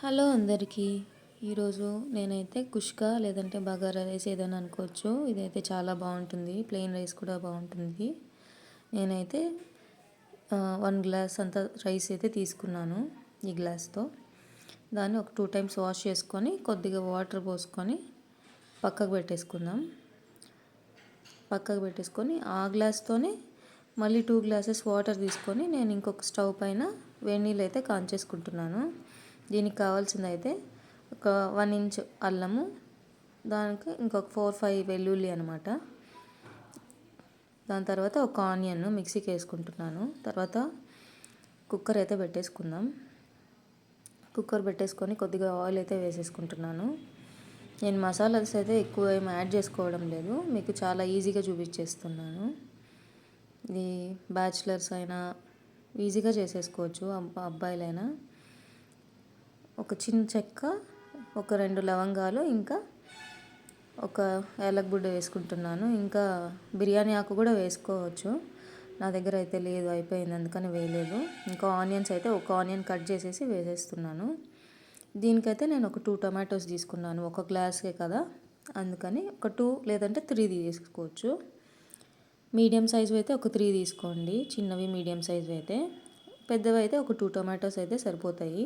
Hello అందరికీ. ఈరోజు నేనైతే కుష్కా లేదంటే బగారా రైస్ ఏదైనా అనుకోవచ్చు. ఇదైతే చాలా బాగుంటుంది. ప్లెయిన్ రైస్ కూడా బాగుంటుంది. నేనైతే 1 గ్లాస్ అంత రైస్ అయితే తీసుకున్నాను ఈ గ్లాస్తో. దాన్ని ఒక 2 టైమ్స్ వాష్ చేసుకొని కొద్దిగా వాటర్ పోసుకొని పక్కకు పెట్టేసుకొని ఆ గ్లాస్తోనే మళ్ళీ 2 గ్లాసెస్ వాటర్ తీసుకొని నేను ఇంకొక స్టవ్ పైన వేడి నీళ్ళు అయితే కాంచేసుకుంటున్నాను. దీనికి కావాల్సింది అయితే ఒక 1 ఇంచ్ అల్లము, దానికి ఇంకొక 4-5 వెల్లుల్లి అనమాట. దాని తర్వాత ఒక ఆనియన్ మిక్సీకి వేసుకుంటున్నాను. తర్వాత కుక్కర్ అయితే పెట్టేసుకుందాం. కుక్కర్ పెట్టేసుకొని కొద్దిగా ఆయిల్ అయితే వేసేసుకుంటున్నాను. నేను మసాలాస్ అయితే ఎక్కువ ఏమి యాడ్ చేసుకోవడం లేదు, మీకు చాలా ఈజీగా చూపించేస్తున్నాను. ఇది బ్యాచిలర్స్ అయినా ఈజీగా చేసేసుకోవచ్చు, అబ్బాయిలైనా. ఒక చిన్న చెక్క, ఒక 2 లవంగాలు, ఇంకా ఒక యాలకుబుడ్డ వేసుకుంటున్నాను. ఇంకా బిర్యానీ ఆకు కూడా వేసుకోవచ్చు, నా దగ్గర అయితే లేదు, అయిపోయింది, అందుకని వేయలేదు. ఇంకా ఆనియన్స్ అయితే ఒక ఆనియన్ కట్ చేసేసి వేసేస్తున్నాను. దీనికైతే నేను ఒక 2 టొమాటోస్ తీసుకున్నాను, ఒక గ్లాసే కదా, అందుకని ఒక 2 లేదంటే 3 తీసుకోవచ్చు. మీడియం సైజు అయితే ఒక 3 తీసుకోండి, చిన్నవి మీడియం సైజు అయితే. పెద్దవి అయితే ఒక 2 టొమాటోస్ అయితే సరిపోతాయి.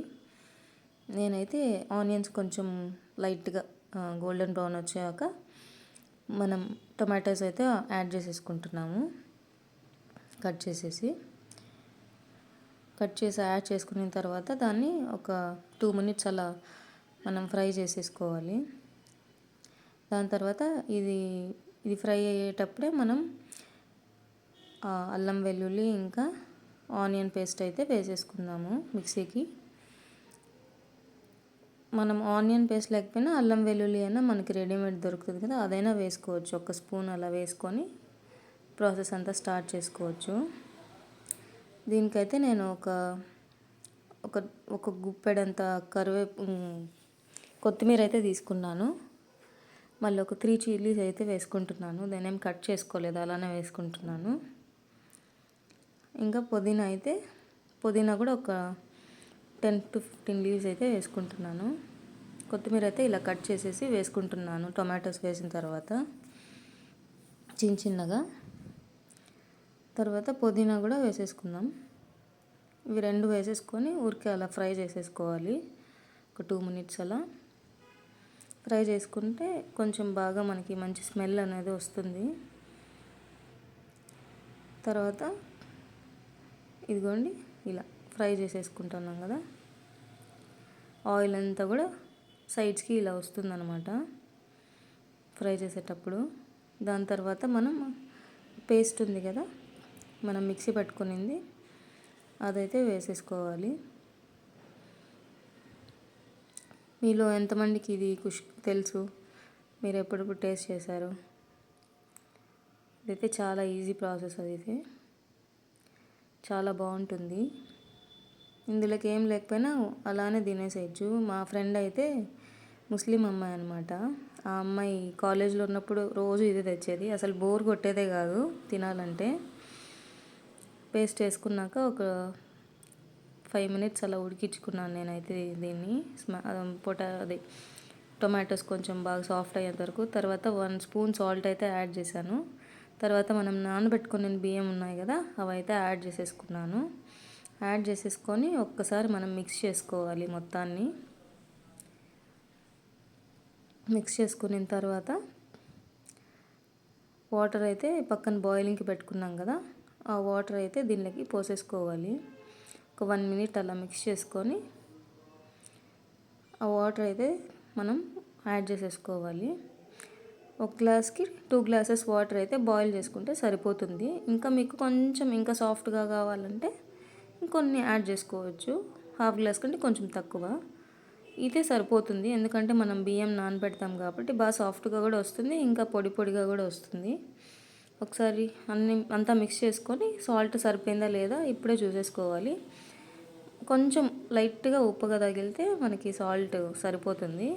నేనైతే ఆనియన్స్ కొంచెం లైట్గా గోల్డెన్ బ్రౌన్ వచ్చాక మనం టొమాటోస్ అయితే యాడ్ చేసేసుకుంటున్నాము. కట్ చేసి యాడ్ చేసుకున్న తర్వాత దాన్ని ఒక 2 మినిట్స్ అలా మనం ఫ్రై చేసేసుకోవాలి. దాని తర్వాత ఇది ఫ్రై అయ్యేటప్పుడే మనం అల్లం వెల్లుల్లి ఇంకా ఆనియన్ పేస్ట్ అయితే వేసేసుకుందాము మిక్సీకి. మనం ఆనియన్ పేస్ట్ లేకపోయినా అల్లం వెల్లుల్లి అయినా మనకి రెడీమేడ్ దొరుకుతుంది కదా, అదైనా వేసుకోవచ్చు. ఒక స్పూన్ అలా వేసుకొని ప్రాసెస్ అంతా స్టార్ట్ చేసుకోవచ్చు. దీనికైతే నేను ఒక గుప్పెడంత కొత్తిమీర అయితే తీసుకున్నాను. మళ్ళీ ఒక 3 చిల్లీస్ అయితే వేసుకుంటున్నాను. దాన్ని ఏం కట్ చేసుకోలేదు, అలానే వేసుకుంటున్నాను. ఇంకా పుదీనా కూడా ఒక 10-15 లీవ్స్ అయితే వేసుకుంటున్నాను. కొత్తిమీర అయితే ఇలా కట్ చేసేసి వేసుకుంటున్నాను టొమాటోస్ వేసిన తర్వాత చిన్నగా. తర్వాత పుదీనా కూడా వేసేసుకుందాం. ఇవి 2 వేసేసుకొని ఊరికే అలా ఫ్రై చేసేసుకోవాలి. ఒక 2 మినిట్స్ అలా ఫ్రై చేసుకుంటే కొంచెం బాగా మనకి మంచి స్మెల్ అనేది వస్తుంది. తర్వాత ఇదిగోండి, ఇలా ఫ్రై చేసేసుకుంటున్నాం కదా, ఆయిల్ అంతా కూడా సైడ్స్కి ఇలా వస్తుందన్నమాట ఫ్రై చేసేటప్పుడు. దాని తర్వాత మనం పేస్ట్ ఉంది కదా, మనం మిక్సీ పట్టుకునింది, అదైతే వేసేసుకోవాలి. మీలో ఎంతమందికి ఇది తెలుసు, మీరు ఎప్పుడెప్పుడు టేస్ట్ చేశారు? ఇదైతే చాలా ఈజీ ప్రాసెస్, అదైతే చాలా బాగుంటుంది. ఇందులోకి ఏం లేకపోయినా అలానే తినేసేయచ్చు. మా ఫ్రెండ్ అయితే ముస్లిం అమ్మాయి అనమాట. ఆ అమ్మాయి కాలేజ్లో ఉన్నప్పుడు రోజు ఇదే తెచ్చేది, అసలు బోర్ కొట్టేదే కాదు తినాలంటే. పేస్ట్ వేసుకున్నాక ఒక 5 మినిట్స్ అలా ఉడికించుకున్నాను నేనైతే దీన్ని. టొమాటోస్ కొంచెం బాగా సాఫ్ట్ అయ్యేంత వరకు. తర్వాత 1 స్పూన్ సాల్ట్ అయితే యాడ్ చేశాను. తర్వాత మనం నానబెట్టుకున్న బియ్యం ఉన్నాయి కదా, అవి అయితే యాడ్ చేసేసుకున్నాను. యాడ్ చేసేసుకొని ఒక్కసారి మనం మిక్స్ చేసుకోవాలి మొత్తాన్ని. మిక్స్ చేసుకున్న తర్వాత వాటర్ అయితే పక్కన బాయిలింగ్కి పెట్టుకున్నాం కదా, ఆ వాటర్ అయితే దీనిలోకి పోసేసుకోవాలి. ఒక 1 మినిట్ అలా మిక్స్ చేసుకొని ఆ వాటర్ అయితే మనం యాడ్ చేసేసుకోవాలి. ఒక గ్లాస్కి 2 గ్లాసెస్ వాటర్ అయితే బాయిల్ చేసుకుంటే సరిపోతుంది. ఇంకా మీకు కొంచెం ఇంకా సాఫ్ట్గా కావాలంటే ఇంకొన్ని యాడ్ చేసుకోవచ్చు. హాఫ్ గ్లాస్ కంటే కొంచెం తక్కువ, ఇదే సరిపోతుంది. ఎందుకంటే మనం బియ్యం నానబెడతాం కాబట్టి బాగా సాఫ్ట్గా కూడా వస్తుంది, ఇంకా పొడిగా కూడా వస్తుంది. ఒకసారి అంతా మిక్స్ చేసుకొని సాల్ట్ సరిపోయిందా లేదా ఇప్పుడే చూసేసుకోవాలి. కొంచెం లైట్గా ఉప్పుగా తగిలితే మనకి సాల్ట్ సరిపోతుంది,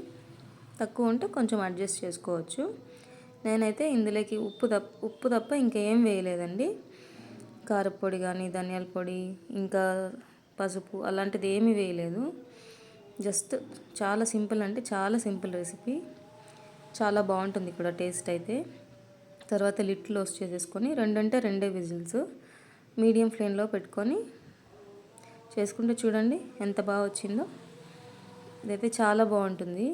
తక్కువ ఉంటే కొంచెం అడ్జస్ట్ చేసుకోవచ్చు. నేనైతే ఇందులోకి ఉప్పు తప్ప ఇంకేం వేయలేదండి. కారపొడి కానీ ధనియాల పొడి ఇంకా పసుపు అలాంటిది ఏమీ వేయలేదు. జస్ట్ చాలా సింపుల్ అంటే చాలా సింపుల్ రెసిపీ, చాలా బాగుంటుంది కూడా టేస్ట్ అయితే. తర్వాత లిడ్ క్లోజ్ చేసేసుకొని 2 అంటే 2 విజిల్స్ మీడియం ఫ్లేమ్లో పెట్టుకొని చేసుకుంటే చూడండి ఎంత బాగా వచ్చిందో. ఇదైతే చాలా బాగుంటుంది,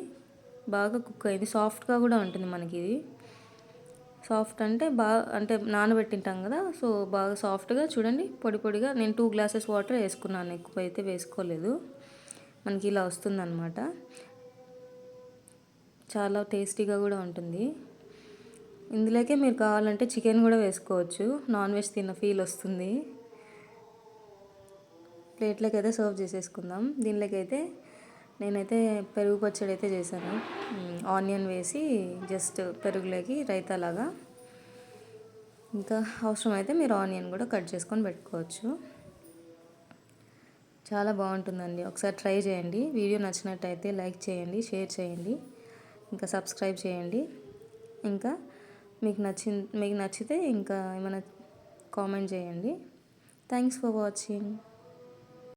బాగా కుక్ అయింది, సాఫ్ట్గా కూడా ఉంటుంది మనకి ఇది. సాఫ్ట్ అంటే బాగా అంటే నానబెట్టింటాం కదా, సో బాగా సాఫ్ట్గా చూడండి, పొడి పొడిగా. నేను 2 గ్లాసెస్ వాటర్ వేసుకున్నాను, ఎక్కువ అయితే వేసుకోలేదు. మనకి ఇలా వస్తుందన్నమాట. చాలా టేస్టీగా కూడా ఉంటుంది. ఇందులోకే మీరు కావాలంటే చికెన్ కూడా వేసుకోవచ్చు, నాన్ వెజ్ తిన్న ఫీల్ వస్తుంది. ప్లేట్లోకి అయితే సర్వ్ చేసేసుకుందాం. దీనిలోకి అయితే నేనైతే పెరుగు పచ్చడి అయితే చేశాను, ఆనియన్ వేసి జస్ట్ పెరుగులోకి రైతాలాగా. ఇంకా అవసరమైతే మీరు ఆనియన్ కూడా కట్ చేసుకొని పెట్టుకోవచ్చు. చాలా బాగుంటుందండి, ఒకసారి ట్రై చేయండి. వీడియో నచ్చినట్టయితే లైక్ చేయండి, షేర్ చేయండి, ఇంకా సబ్స్క్రైబ్ చేయండి. ఇంకా మీకు నచ్చితే ఇంకా ఏమైనా కామెంట్ చేయండి. Thanks for watching.